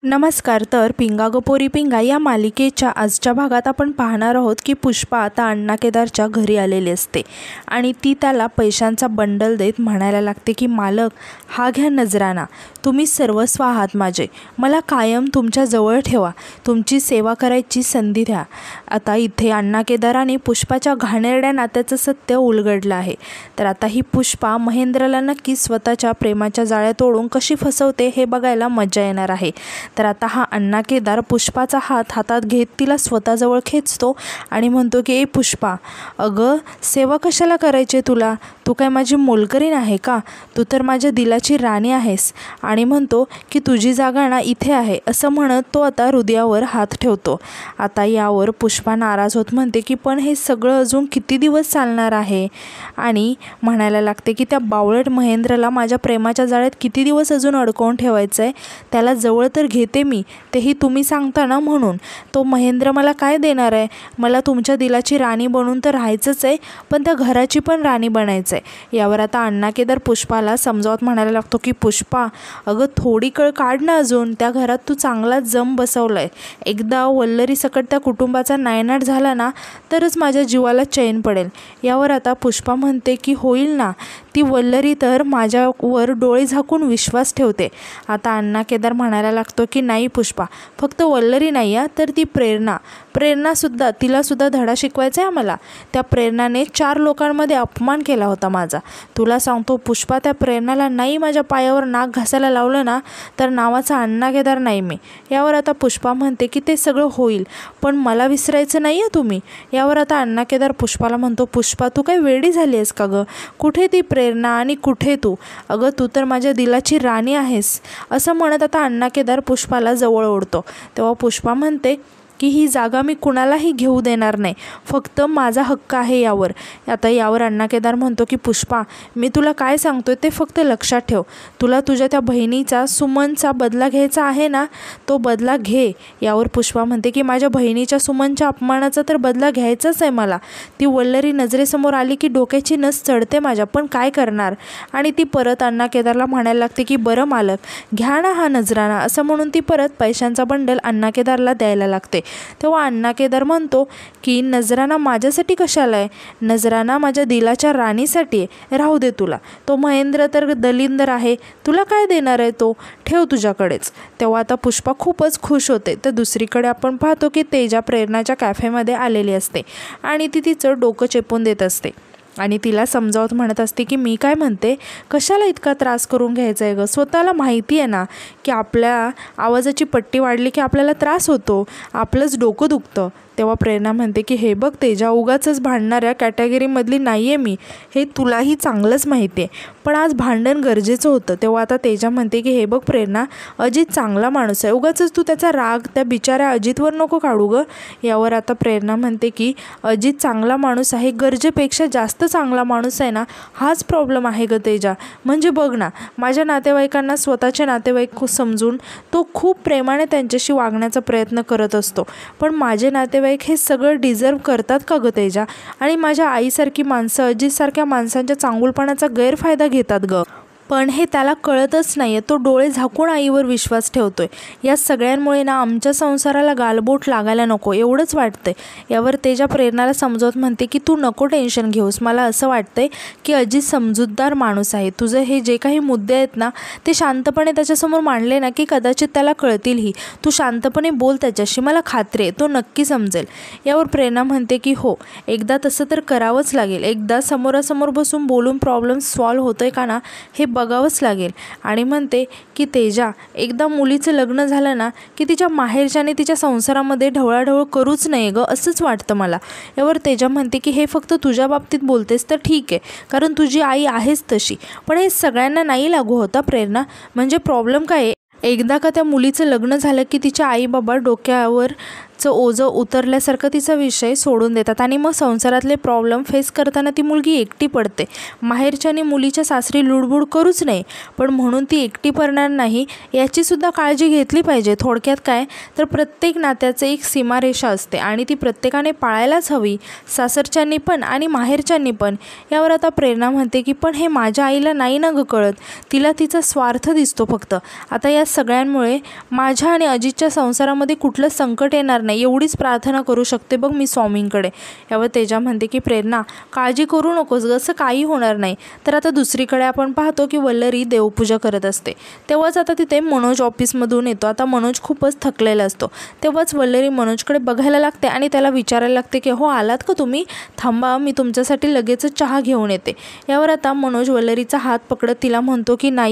नमस्कार. तर पिंगा गो पोरी पिंगा या मालिकेच्या आजच्या भागात आपण पाहणार आहोत की पुष्पा आता अण्णा केदारच्या घरी आलेली असते आणि ती त्याला पैशांचा बंडल देत म्हणायला लागते की मालक, हा घ्या नजराना, तुम्ही सर्वस्व आहात माझे, मला कायम तुमच्या जवळ ठेवा, तुमची सेवा करायची संधी द्या. आता इथे अण्णा केदाराने पुष्पाच्या घाणेरड्या नात्याचं सत्य उलगडलं आहे. तर आता ही पुष्पा महेंद्रला नक्की स्वतःच्या प्रेमाच्या जाळ्यात ओढून कशी फसवते हे बघायला मजा येणार आहे. तर आता हा अण्णा केदार पुष्पाचा हात हातात घेत तिला स्वतःजवळ खेचतो आणि म्हणतो की ए पुष्पा, अगं सेवा कशाला करायची तुला, तू काय माझी मोलकरीण आहे का, तू तर माझ्या दिलाची राणी आहेस. आणि म्हणतो की तुझी जागा ना इथे आहे, असं म्हणत तो आता हृदयावर हात ठेवतो. आता यावर पुष्पा नाराज होत म्हणते की पण हे सगळं अजून किती दिवस चालणार आहे, आणि म्हणायला लागते की त्या बावळट महेंद्रला माझ्या प्रेमाच्या जाळ्यात किती दिवस अजून अडकवून ठेवायचं आहे, त्याला जवळ तर घेते मी, तेही तुम्ही सांगता ना म्हणून. तो महेंद्र मला काय देणार आहे, मला तुमच्या दिलाची राणी बनून तर राहायचंच आहे, पण त्या घराची पण राणी बनायचं आहे. यावर आता अण्णा केदार पुष्पाला समजावत म्हणायला लागतो की पुष्पा, अगं थोडी कळ काढ ना, अजून त्या घरात तू चांगला जम बसवलाय, एकदा वल्लरी सकट त्या कुटुंबाचा नायनाट झाला ना तरच माझ्या जीवाला चैन पडेल. यावर आता पुष्पा म्हणते की होईल ना, ती वल्लरी तर माझ्यावर डोळे झाकून विश्वास ठेवते. आता अण्णा केदार म्हणायला लागतो की नाही पुष्पा, फक्त वल्लरी नाही आहे तर ती प्रेरणासुद्धा, तिलासुद्धा धडा शिकवायचा आहे आम्हाला. त्या प्रेरणाने 4 लोकांमध्ये अपमान केला होता माझा. तुला सांगतो पुष्पा, त्या प्रेरणाला नाही माझ्या पायावर नाक घासायला लावलं ना तर नावाचा अण्णा केदार नाही मी. यावर आता पुष्पा म्हणते की ते सगळं होईल, पण मला विसरायचं नाही आहे तुम्ही. यावर आता अण्णा केदार पुष्पाला म्हणतो, पुष्पा तू काही वेडी झाली आहेस का गं, कुठे ती प्रेरणा आणि कुठे तू, अगं तू तर माझ्या दिलाची राणी आहेस. असं म्हणत आता अण्णा केदार पुष्पाला जवळ ओढतो. तेव्हा पुष्पा म्हणते की ही जागा मी कुणालाही घेऊ देणार नाही, फक्त माझा हक्क आहे यावर. आता यावर अण्णा केदार म्हणतो की पुष्पा, मी तुला काय सांगतोय ते फक्त लक्षात ठेव, तुला तुझ्या त्या बहिणीचा, सुमनचा बदला घ्यायचा आहे ना, तो बदला घे. यावर पुष्पा म्हणते की माझ्या बहिणीच्या, सुमनच्या अपमानाचा तर बदला घ्यायचाच आहे मला. ती वल्लरी नजरेसमोर आली की डोक्याची नस चढते माझ्या, पण काय करणार. आणि ती परत अण्णा केदारला म्हणायला लागते की बरं मालक, घ्या ना हा नजराना, असं म्हणून ती परत पैशांचा बंडल अण्णा केदारला द्यायला लागते. तेव्हा अण्णा केदार म्हणतो की नजराना माझ्यासाठी कशाला आहे, नजराना माझ्या दिलाच्या राणीसाठी आहे, राहू दे तुला. तो महेंद्र तर दलिंदर आहे, तुला काय देणार आहे, तो ठेव तुझ्याकडेच. तेव्हा आता पुष्पा खूपच खुश होते. तर दुसरीकडे आपण पाहतो की तेजा प्रेरणाच्या कॅफेमध्ये आलेली असते आणि ती तिचं डोकं चेपून देत असते आणि तिला समजावत म्हणत असते की मी काय म्हणते, कशाला इतका त्रास करून घ्यायचा आहे गं, स्वतःला माहिती आहे ना की आपल्या आवाजाची पट्टी वाढली की आपल्याला त्रास होतो, आपलंच डोकं दुखतं. तेव्हा प्रेरणा म्हणते की हे बघ तेजा, उगाचच भांडणाऱ्या कॅटेगरीमधली नाही आहे मी, हे तुलाही चांगलंच माहिती आहे, पण आज भांडण गरजेचं होतं. तेव्हा आता तेजा म्हणते की हे बघ प्रेरणा, अजित चांगला माणूस आहे, उगाचच तू त्याचा राग त्या बिचाऱ्या अजितवर नको काढू गं. यावर आता प्रेरणा म्हणते की अजित चांगला माणूस आहे, गरजेपेक्षा जास्त चांगला माणूस आहे ना, हाच प्रॉब्लेम आहे गं तेजा. म्हणजे बघ ना, माझ्या नातेवाईकांना स्वतःचे नातेवाईक समजून तो खूप प्रेमाने त्यांच्याशी वागण्याचा प्रयत्न करत असतो, पण माझे नातेवाईक हे सगळं डिझर्व करतात का गं तेजा, आणि माझ्या आईसारखी माणसं अजितसारख्या माणसांच्या चांगुलपणाचा गैरफायदा घेतात गं. पण हे त्याला कळतच नाही आहे, तो डोळे झाकून आईवर विश्वास ठेवतोय. या सगळ्यांमुळे ना आमच्या संसाराला गालबोट लागायला नको एवढंच वाटतंय. यावर तेजा प्रेरणाला समजवत म्हणते की तू नको टेन्शन घेऊस, मला असं वाटतंय की अजित समजूतदार माणूस आहे, तुझं हे जे काही मुद्दे आहेत ना ते शांतपणे त्याच्यासमोर मांडले ना की कदाचित त्याला कळतीलही. तू शांतपणे बोल त्याच्याशी, मला खात्री आहे तो नक्की समजेल. यावर प्रेरणा म्हणते की हो, एकदा तसं तर करावंच लागेल, एकदा समोरासमोर बसून बोलून प्रॉब्लेम सॉल्व्ह होतोय का ना हे बघावंच लागेल. आणि म्हणते की तेजा, एकदा मुलीचं लग्न झालं ना की तिच्या माहेरच्याने तिच्या संसारामध्ये ढवळाढवळ करूच नाही गं, असंच वाटतं मला. यावर तेजा म्हणते की हे फक्त तुझ्या बाबतीत बोलतेस तर ठीक आहे, कारण तुझी आई आहेच तशी, पण हे सगळ्यांना नाही लागू होता प्रेरणा. म्हणजे प्रॉब्लेम काय आहे, एकदा का त्या मुलीचं लग्न झालं की तिच्या आई बाबा डोक्यावर चं ओझं उतरल्यासारखं तिचा विषय सोडून देतात आणि मग संसारातले प्रॉब्लेम फेस करताना ती मुलगी एकटी पडते. माहेरच्याने मुलीच्या सासरी लुडबुड करूच नये, पण म्हणून ती एकटी पडणार नाही याचीसुद्धा काळजी घेतली पाहिजे. थोडक्यात काय तर प्रत्येक नात्याचे एक सीमारेषा असते आणि ती प्रत्येकाने पाळायलाच हवी, सासरच्यांनी पण आणि माहेरच्यांनी पण. यावर आता प्रेरणा म्हणते की पण हे माझ्या आईला नाही ना गं कळत, तिला तिचा स्वार्थ दिसतो फक्त. आता या सगळ्यांमुळे माझ्या आणि अजितच्या संसारामध्ये कुठलं संकट येणार नाही एवढीच प्रार्थना करू शकते बघ मी स्वामींकडे. यावर तेजा म्हणते की प्रेरणा काळजी करू नकोस गं, असं काही होणार नाही. तर आता दुसरीकडे आपण पाहतो की वल्लरी देवपूजा करत असते. तेव्हाच आता तिथे मनोज ऑफिसमधून येतो. आता मनोज खूपच थकलेला असतो. तेव्हाच वल्लरी मनोजकडे बघायला लागते आणि त्याला विचारायला लागते की हो आलात का तुम्ही, थांबा मी तुमच्यासाठी लगेचच चहा घेऊन येते. यावर आता मनोज वल्लरीचा हात पकडत तिला म्हणतो की नाही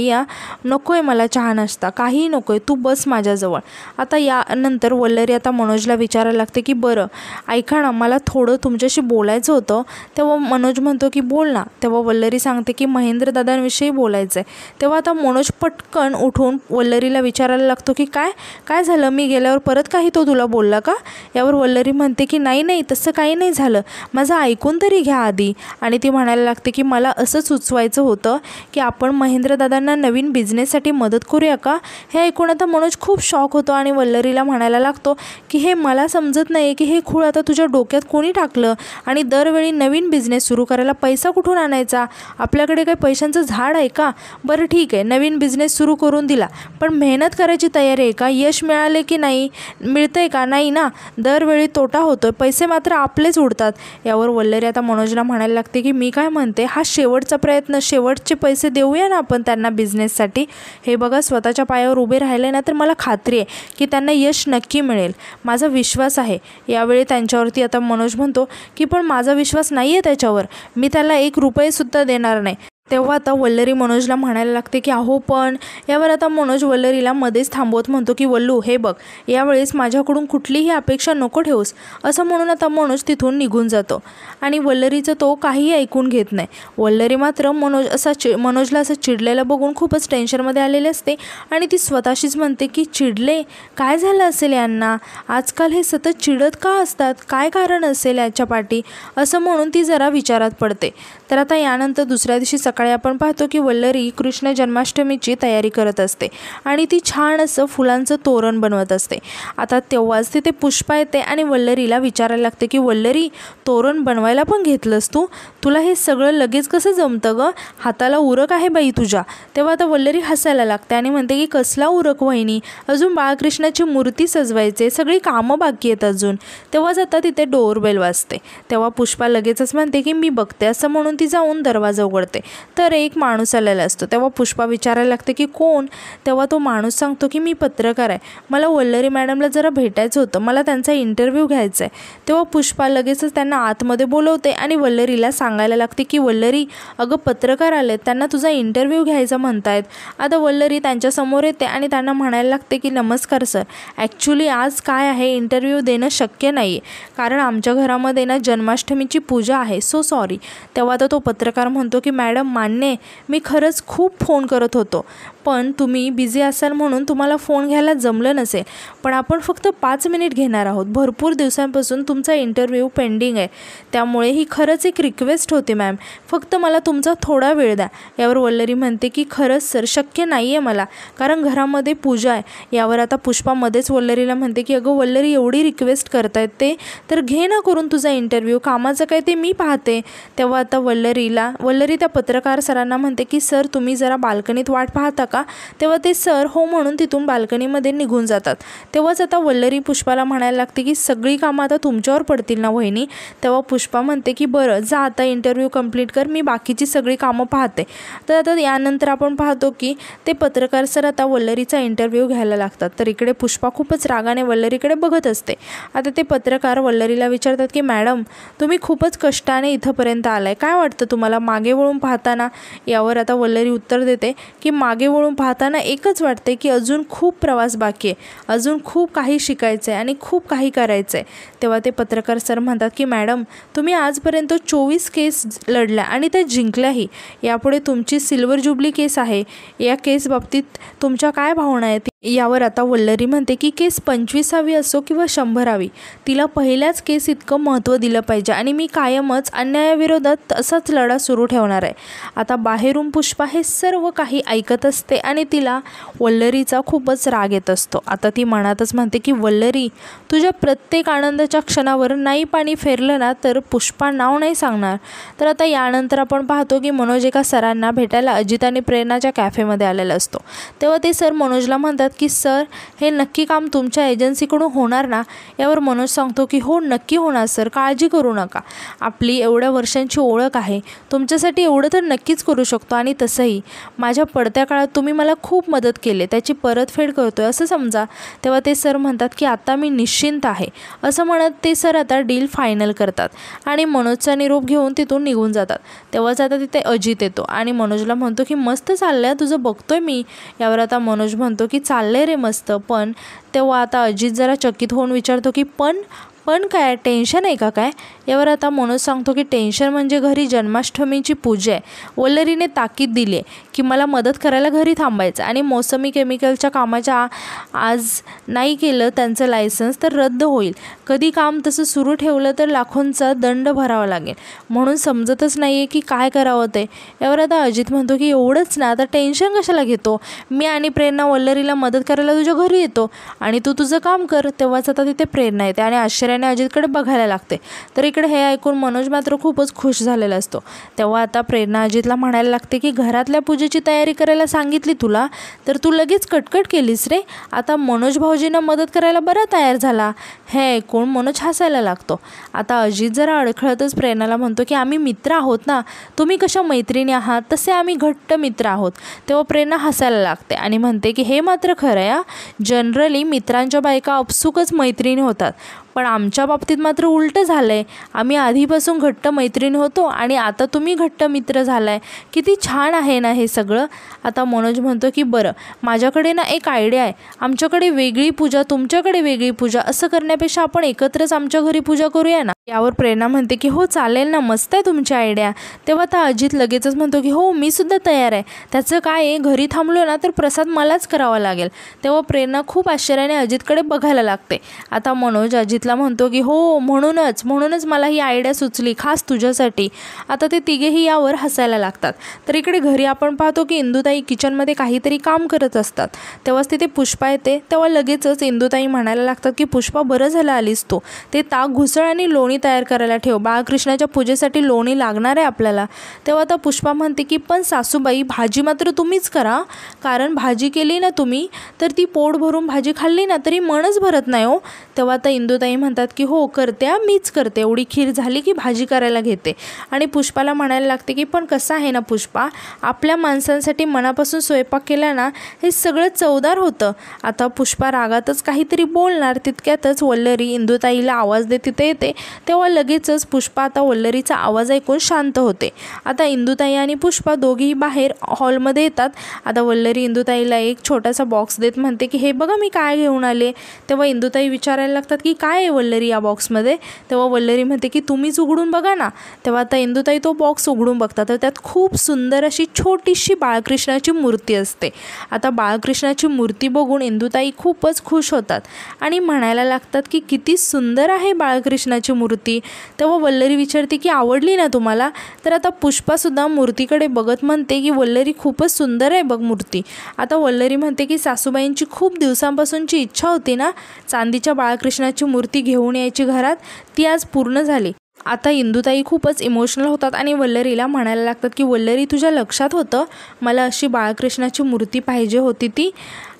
नको आहे मला चहा नाश्ता, काहीही नको आहे, तू बस माझ्याजवळ. आता यानंतर वल्लरी आता मनोजला विचारायला लागते की बरं ऐका ना, मला थोडं तुमच्याशी बोलायचं होतं. तेव्हा मनोज म्हणतो की बोल ना. तेव्हा वल्लरी सांगते की महेंद्र दादांविषयी बोलायचं आहे. तेव्हा आता मनोज पटकन उठून वल्लरीला विचारायला लागतो की काय झालं, मी गेल्यावर परत काही तो तुला बोलला का? यावर वल्लरी म्हणते की नाही तसं काही नाही झालं, माझं ऐकून तरी घ्या आधी. आणि ती म्हणायला लागते की मला असं सुचवायचं होतं की आपण महेंद्र दादांना नवीन बिझनेससाठी मदत करूया का? हे ऐकून आता मनोज खूप शॉक होतो आणि वल्लरीला म्हणायला लागतो की हे मला समजत नाही की हे खूळ आता तुझ्या डोक्यात कोणी टाकलं आणि दरवेळी नवीन बिझनेस सुरू करायला पैसा कुठून आणायचा? आपल्याकडे काही पैशांचं झाड आहे का? बरं ठीक आहे, नवीन बिझनेस सुरू करून दिला, पण मेहनत करायची तयारी आहे का? यश मिळाले की नाही, मिळतंय का? नाही ना, दरवेळी तोटा होतोय, पैसे मात्र आपलेच उडतात. यावर वल्लरी आता मनोजला म्हणायला लागते की मी काय म्हणते, हा शेवटचा प्रयत्न, शेवटचे पैसे देऊया ना आपण त्यांना बिझनेससाठी. हे बघा स्वतःच्या पायावर उभे राहिले ना तर मला खात्री आहे की त्यांना यश नक्की मिळेल, माझा विश्वास आहे. यावेळी त्यांच्यावरती आता मनोज म्हणतो की पण माझा विश्वास नाही आहे त्याच्यावर, मी त्याला 1 रुपयेसुद्धा देणार नाही. तेव्हा आता वल्लरी मनोजला म्हणायला लागते की अहो पण. यावर आता मनोज वल्लरीला मध्येच थांबवत म्हणतो की वल्लू हे बघ, यावेळेस माझ्याकडून कुठलीही अपेक्षा नको ठेवूस, असं म्हणून आता मनोज तिथून निघून जातो आणि वल्लरीचं तो काहीही ऐकून घेत नाही. वल्लरी मात्र मनोजला असं चिडलेलं बघून खूपच टेन्शनमध्ये आलेले असते आणि ती स्वतःशीच म्हणते की चिडले, काय झालं असेल यांना, आजकाल हे सतत चिडत का असतात, काय कारण असेल याच्या पाठी, असं म्हणून ती जरा विचारात पडते. तर आता यानंतर दुसऱ्या दिवशी सकाळी आपण पाहतो की वल्लरी कृष्ण जन्माष्टमीची तयारी करत असते आणि ती छान असं फुलांचं तोरण बनवत असते. आता तेव्हाच तिथे पुष्पा येते आणि वल्लरीला विचारायला लागते की वल्लरी तोरण बनवायला पण घेतलंस तू, तुला हे सगळं लगेच कसं जमतं गं, हाताला उरक आहे बाई तुझ्या. तेव्हा आता वल्लरी हसायला लागते आणि म्हणते की कसला उरक वहिनी, अजून बाळकृष्णाची मूर्ती सजवायचे, सगळी कामं बाकी आहेत अजून. तेव्हाच आता तिथे डोरबेल वाजते. तेव्हा पुष्पा लगेचच म्हणते की मी बघते, असं म्हणून ती जाऊन दरवाजा उघडते. तर एक माणूस आलेला असतो. तेव्हा पुष्पा विचारायला लागते की कोण? तेव्हा तो माणूस सांगतो की मी पत्रकार आहे, मला वल्लरी मॅडमला जरा भेटायचं होतं, मला त्यांचा इंटरव्ह्यू घ्यायचा आहे. तेव्हा पुष्पा लगेचच त्यांना आतमध्ये बोलवते आणि वल्लरीला सांगायला लागते की वल्लरी अगं पत्रकार आलेत, त्यांना तुझा इंटरव्ह्यू घ्यायचा म्हणतायत. आता वल्लरी त्यांच्यासमोर येते आणि त्यांना म्हणायला लागते की नमस्कार सर, ॲक्च्युली आज काय आहे, इंटरव्ह्यू देणं शक्य नाही आहे, कारण आमच्या घरामध्ये ना जन्माष्टमीची पूजा आहे, सो सॉरी. तेव्हा आता तो पत्रकार म्हणतो की मॅडम मान्य, मी खरंच खूप फोन करत होतो, पण तुम्ही बिझी असाल म्हणून तुम्हाला फोन घ्यायला जमलं नसेल, पण आपण फक्त 5 मिनिट घेणार आहोत, भरपूर दिवसांपासून तुमचा इंटरव्ह्यू पेंडिंग आहे, त्यामुळे ही खरंच एक रिक्वेस्ट होती मॅम, फक्त मला तुमचा थोडा वेळ द्या. यावर वल्लरी म्हणते की खरंच सर शक्य नाही आहे मला, कारण घरामध्ये पूजा आहे. यावर आता पुष्पा मध्येच वल्लरीला म्हणते की अगं वल्लरी एवढी रिक्वेस्ट करतायत ते, तर घे ना करून तुझा इंटरव्ह्यू, कामाचं काय ते मी पाहते. तेव्हा आता वल्लरी त्या पत्रकार सरांना म्हणते की सर तुम्ही जरा बाल्कनीत वाट पाहता का? तेव्हा ते सर हो म्हणून तिथून बाल्कनीमध्ये निघून जातात. तेव्हाच आता वल्लरी पुष्पाला म्हणायला लागते की सगळी कामं आता तुमच्यावर पडतील ना वहिनी. तेव्हा पुष्पा म्हणते की बरं जा आता इंटरव्ह्यू कंप्लीट कर, मी बाकीची सगळी कामं पाहते. तर आता यानंतर आपण पाहतो की ते पत्रकार सर आता वल्लरीचा इंटरव्ह्यू घ्यायला लागतात. तर इकडे पुष्पा खूपच रागाने वल्लरीकडे बघत असते. आता ते पत्रकार वल्लरीला विचारतात की मॅडम तुम्ही खूपच कष्टाने इथंपर्यंत आलाय, काय वाटतं तुम्हाला मागे वळून पाहताना? यावर आता वल्लरी उत्तर देते की मागे वळून पाहताना एकच वाटते की अजून खूप प्रवास बाकी आहे, अजून खूप काही शिकायचं आहे आणि खूप काही करायचं आहे. तेव्हा ते पत्रकार सर म्हणतात की मॅडम तुम्ही आजपर्यंत 24 केस लढल्या आणि त्या जिंकल्याही, यापुढे तुमची सिल्वर जुबली केस आहे, या केस बाबतीत तुमच्या काय भावना आहेत? यावर आता वल्लरी म्हणते की केस 25वी असो किंवा 100वी, तिला पहिल्याच केस इतकं महत्त्व दिलं पाहिजे आणि मी कायमच अन्यायाविरोधात असाच लढा सुरू ठेवणार आहे. आता बाहेरून पुष्पा हे सर्व काही ऐकत असते आणि तिला वल्लरीचा खूपच राग येत असतो. आता ती मनातच म्हणते की वल्लरी, तुझ्या प्रत्येक आनंदाच्या क्षणावर नाही पाणी फेरलं ना तर पुष्पा नाव नाही सांगणार. तर आता यानंतर आपण पाहतो की मनोज एका सरांना भेटायला अजित आणि प्रेरणाच्या कॅफेमध्ये आलेला असतो. तेव्हा ते सर मनोजला म्हणतात की सर, हे नक्की काम तुमच्या एजन्सीकडून होणार ना? यावर मनोज सांगतो की हो नक्की होणार सर, काळजी करू नका. आपली एवढ्या वर्षांची ओळख आहे, तुमच्यासाठी एवढं तर नक्कीच करू शकतो. आणि तसंही माझ्या पडत्या काळात तुम्ही मला खूप मदत केली, त्याची परतफेड करतोय असं समजा. तेव्हा ते सर म्हणतात की आता मी निश्चिंत आहे. असं म्हणत ते सर आता डील फायनल करतात आणि मनोजचा निरोप घेऊन तिथून निघून जातात. तेव्हाच आता तिथे अजित येतो आणि मनोजला म्हणतो की मस्त चाललंय तुझं, बघतोय मी. यावर आता मनोज म्हणतो की चाललंय रे मस्त, पण तेव्हा आता अजित जरा चकित होऊन विचारतो की पण काय टेन्शन आहे का काय? यावर आता मनोज सांगतो की टेन्शन म्हणजे घरी जन्माष्टमीची पूजा आहे. वल्लरीने ताकीद दिली आहे की मला मदत करायला घरी थांबायचं आणि मोसमी केमिकलच्या कामाच्या आज नाही केलं त्यांचं लायसन्स तर रद्द होईल. कधी काम तसं सुरू ठेवलं तर लाखोंचा दंड भरावा लागेल, म्हणून समजतच नाही आहे की काय करावं ते. यावर आता अजित म्हणतो की एवढंच ना, आता टेन्शन कशाला घेतो? मी आणि प्रेरणा वल्लरीला मदत करायला तुझ्या घरी येतो आणि तू तुझं काम कर. तेव्हाच आता तिथे प्रेरणा येते आणि आश्चर्याने अजितकडे बघायला लागते. तर इकडे हे ऐकून मनोज मात्र खूपच खुश झालेला असतो. तेव्हा आता प्रेरणा अजितला म्हणायला लागते की घरातल्या पूजेची तयारी करायला सांगितली तुला, तर तू लगेच कटकट केलीस रे. आता मनोज भाऊजींना मदत करायला बरा तयार झाला. हे ऐकून मनोज हसायला लागतो. आता अजित जरा अडखळतच प्रेरणाला म्हणतो की आम्ही मित्र आहोत ना, तुम्ही कशा मैत्रिणी आहात तसे आम्ही घट्ट मित्र आहोत. तेव्हा प्रेरणा हसायला लागते आणि म्हणते की हे मात्र खरं आहे, जनरली मित्रांच्या बायका अपसुकच मैत्रिणी होतात, पण आमच्या बाबतीत मात्र उलटं झालं आहे. आम्ही आधीपासून घट्ट मैत्रीण होतो आणि आता तुम्ही घट्ट मित्र झालाय. किती छान आहे ना हे सगळं. आता मनोज म्हणतो की बरं, माझ्याकडे ना एक आयडिया आहे. आमच्याकडे वेगळी पूजा, तुमच्याकडे वेगळी पूजा, असं करण्यापेक्षा आपण एकत्रच आमच्या घरी पूजा करूया ना. यावर प्रेरणा म्हणते की हो चालेल ना, मस्त आहे तुमची आयडिया. तेव्हा आता अजित लगेचच म्हणतो की हो मी सुद्धा तयार आहे. त्याचं काय आहे, घरी थांबलो ना तर प्रसाद मलाच करावा लागेल. तेव्हा प्रेरणा खूप आश्चर्याने अजितकडे बघायला लागते. आता मनोज अजितला म्हणतो की हो म्हणूनच मला ही आयडिया सुचली खास तुझ्यासाठी. आता ते तिघेही यावर हसायला लागतात. तर इकडे घरी आपण पाहतो की इंदुताई किचनमध्ये काहीतरी काम करत असतात. तेव्हाच तिथे पुष्पा येते. तेव्हा लगेचच इंदुताई म्हणायला लागतात की पुष्पा बरं झालं आलीस तू. ते ताक घुसळ आणि लोणी तयार करायला ठेव, बाळकृष्णाच्या पूजेसाठी लोणी लागणार आहे आपल्याला. तेव्हा आता पुष्पा म्हणते की पण सासूबाई भाजी मात्र तुम्हीच करा, कारण भाजी केली ना तुम्ही तर ती पोट भरून भाजी खाल्ली ना तरी मनच भरत नाही हो. तेव्हा आता इंदुताई म्हणतात की हो करते, मीच करते. एवढी खीर झाली की भाजी करायला घेते. आणि पुष्पाला म्हणायला लागते की पण कसं आहे ना पुष्पा, आपल्या माणसांसाठी मनापासून स्वयंपाक केला ना हे सगळं चवदार होतं. आता पुष्पा रागातच काहीतरी बोलणार, तितक्यातच वल्लरी इंदुताईला आवाज देत तिथे येते. तेव्हा लगेचच पुष्पा आता वल्लरीचा आवाज ऐकून शांत होते. आता इंदुताई आणि पुष्पा दोघीही बाहेर हॉलमध्ये येतात. आता वल्लरी इंदुताईला एक छोटासा बॉक्स देत म्हणते की हे बघा मी काय घेऊन आले. तेव्हा इंदुताई विचारायला लागतात की काय आहे वल्लरी या बॉक्समध्ये. तेव्हा वल्लरी म्हणते की तुम्हीच उघडून बघा ना. तेव्हा आता इंदुताई तो बॉक्स उघडून बघतात तर त्यात खूप सुंदर अशी छोटीशी बाळकृष्णाची मूर्ती असते. आता बाळकृष्णाची मूर्ती बघून इंदुताई खूपच खुश होतात आणि म्हणायला लागतात की किती सुंदर आहे बाळकृष्णाची मूर्ती. तेव्हा वल्लरी विचारते की आवडली ना तुम्हाला. तर आता पुष्पासुद्धा मूर्तीकडे बघत म्हणते की वल्लरी खूपच सुंदर आहे बघ मूर्ती. आता वल्लरी म्हणते की सासूबाईंची खूप दिवसांपासूनची इच्छा होती ना चांदीच्या बाळकृष्णाची मूर्ती घेऊन यायची घरात, ती आज पूर्ण झाली. आता इंदुताई खूपच इमोशनल होतात आणि वल्लरीला म्हणायला लागतात की वल्लरी तुझ्या लक्षात होतं, मला अशी बाळकृष्णाची मूर्ती पाहिजे होती ती.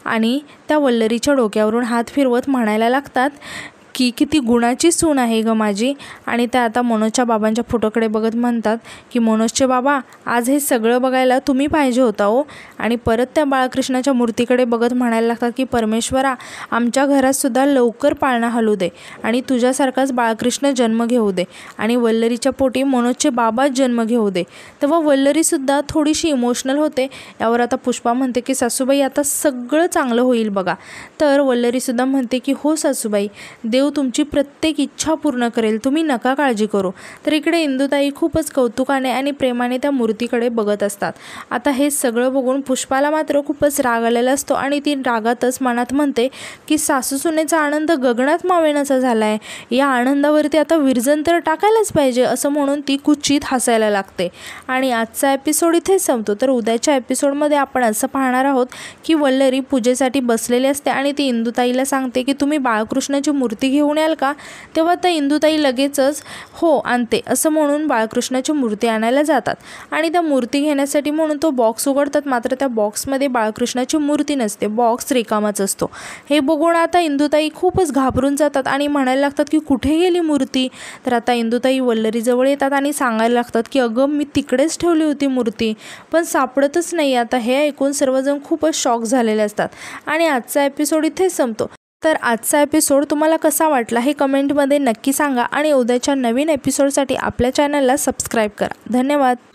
आणि त्या वल्लरीच्या डोक्यावरून हात फिरवत म्हणायला लागतात की किती गुणाची सून आहे ग माझी. आणि त्या आता मनोजच्या बाबांच्या फोटोकडे बघत म्हणतात की मनोजचे बाबा, आज हे सगळं बघायला तुम्ही पाहिजे होता हो. आणि परत त्या बाळकृष्णाच्या मूर्तीकडे बघत म्हणायला लागतात की परमेश्वरा, आमच्या घरातसुद्धा लवकर पाळणा हलू दे आणि तुझ्यासारखाच बाळकृष्ण जन्म घेऊ दे आणि वल्लरीच्या पोटी मनोजचे बाबाच जन्म घेऊ दे. तेव्हा वल्लरीसुद्धा थोडीशी इमोशनल होते. यावर आता पुष्पा म्हणते की सासूबाई आता सगळं चांगलं होईल बघा. तर वल्लरीसुद्धा म्हणते की हो सासूबाई, देव तुमची प्रत्येक इच्छा पूर्ण करेल, तुम्ही नका काळजी करू. तर इकडे इंदुताई खूपच कौतुकाने आणि प्रेमाने त्या मूर्तीकडे बघत असतात. आता हे सगळं बघून पुष्पाला मात्र खूपच राग आलेला असतो आणि ती रागातच मनात म्हणते की सासू सुनेचा आनंद गगनात मावेनासा झालाय, या आनंदावरती आता विरजन तर टाकायलाच पाहिजे, असं म्हणून ती कुचित हसायला लागते. आणि आजचा एपिसोड इथेच संपतो. तर उद्याच्या एपिसोडमध्ये आपण असं पाहणार आहोत की वल्लरी पूजेसाठी बसलेली असते आणि ती इंदुताईला सांगते की तुम्ही बाळकृष्णाची मूर्ती घेऊन याल का. तेव्हा त्या इंदुताई लगेचच हो आणते असं म्हणून बाळकृष्णाची मूर्ती आणायला जातात आणि त्या मूर्ती घेण्यासाठी म्हणून तो बॉक्स उघडतात. मात्र त्या बॉक्समध्ये बाळकृष्णाची मूर्ती नसते, बॉक्स रिकामाच असतो. हे बघून आता इंदुताई खूपच घाबरून जातात आणि म्हणायला लागतात की कुठे गेली मूर्ती. तर आता इंदुताई वल्लरीजवळ येतात आणि सांगायला लागतात की अगं मी तिकडेच ठेवली होती मूर्ती, पण सापडतच नाही. आता हे ऐकून सर्वजण खूपच शॉक झालेले असतात आणि आजचा एपिसोड इथेच संपतो. तर आजचा एपिसोड तुम्हाला कसा वाटला हे कमेंटमध्ये नक्की सांगा आणि उद्याच्या नवीन एपिसोडसाठी आपल्या चॅनलला सबस्क्राईब करा. धन्यवाद.